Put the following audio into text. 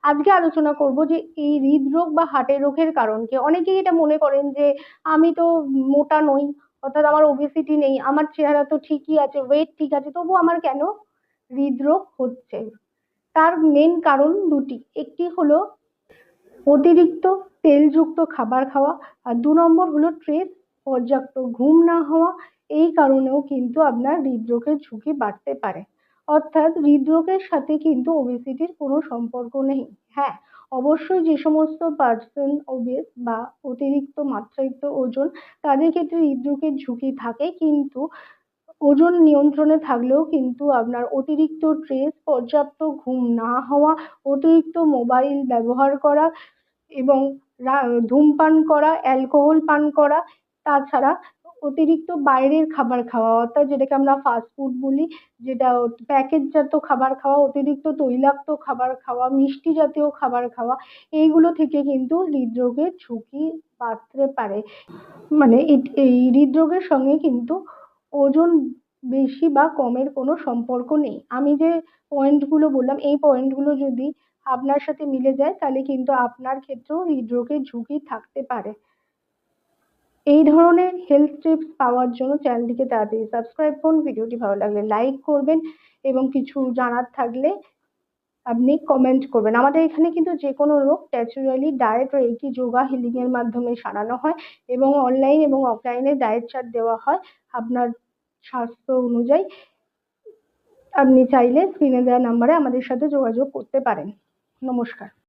আজকে আলোচনা করব যে এই হৃদরোগ বা হার্টের রোগের কারণ কি। অনেকেই এটা মনে করেন যে আমি তো মোটা নই, অর্থাৎ আমার ওবেসিটি নেই, আমার চেহারা তো ঠিকই আছে, ওয়েট ঠিক আছে, তবু আমার কেন হৃদরোগ হচ্ছে। তার মেন কারণ দুটি। একটি হলো অতিরিক্ত তেলযুক্ত খাবার খাওয়া, আর ২ নম্বর হলো স্ট্রেস, পর্যাপ্ত ঘুম না হওয়া। এই কারণেও কিন্তু আপনার হৃদরোগের ঝুঁকি বাড়তে পারে। অর্থাৎ হৃদরোগের সাথে কিন্তু ওবেসিটির কোনো সম্পর্ক নেই। হ্যাঁ, অবশ্যই যে সমস্ত পার্সন ওবেস বা অতিরিক্ত মাত্রাতিরিক্ত ওজন, তাদের ক্ষেত্রে হৃদরোগের ঝুঁকি থাকে, কিন্তু ওজন নিয়ন্ত্রণে থাকলেও কিন্তু আপনার অতিরিক্ত স্ট্রেস, পর্যাপ্ত ঘুম না হওয়া, অতিরিক্ত মোবাইল ব্যবহার করা এবং ধূমপান করা, অ্যালকোহল পান করা, তাছাড়া অতিরিক্ত বাইরের খাবার খাওয়া, অর্থাৎ যেটাকে আমরা ফাস্ট ফুড বলি, যেটা প্যাকেটজাত খাবার খাওয়া, অতিরিক্ত তৈলাক্ত খাবার খাওয়া, মিষ্টি জাতীয় খাবার খাওয়া, এইগুলো থেকে কিন্তু হৃদরোগের ঝুঁকি বাড়তে পারে। মানে এই হৃদরোগের সঙ্গে কিন্তু ওজন বেশি বা কমের কোনো সম্পর্ক নেই। আমি যে পয়েন্টগুলো বললাম, এই পয়েন্টগুলো যদি আপনার সাথে মিলে যায়, তাহলে কিন্তু আপনার ক্ষেত্রেও হৃদরোগের ঝুঁকি থাকতে পারে। এই ধরনের হেলথ টিপস পাওয়ার জন্য চ্যানেলটিকে তাড়াতাড়ি সাবস্ক্রাইব করুন। ভিডিওটি ভালো লাগলে লাইক করবেন এবং কিছু জানার থাকলে আপনি কমেন্ট করবেন। আমাদের এখানে কিন্তু যে কোনো রোগ naturally diet, reiki, yoga, healing এর মাধ্যমে সারানো হয় এবং অনলাইন এবং অফলাইনে ডায়েট চার্ট দেওয়া হয় আপনার স্বাস্থ্য অনুযায়ী। আপনি চাইলে স্ক্রিনে দেওয়া নাম্বারে আমাদের সাথে যোগাযোগ করতে পারেন। নমস্কার।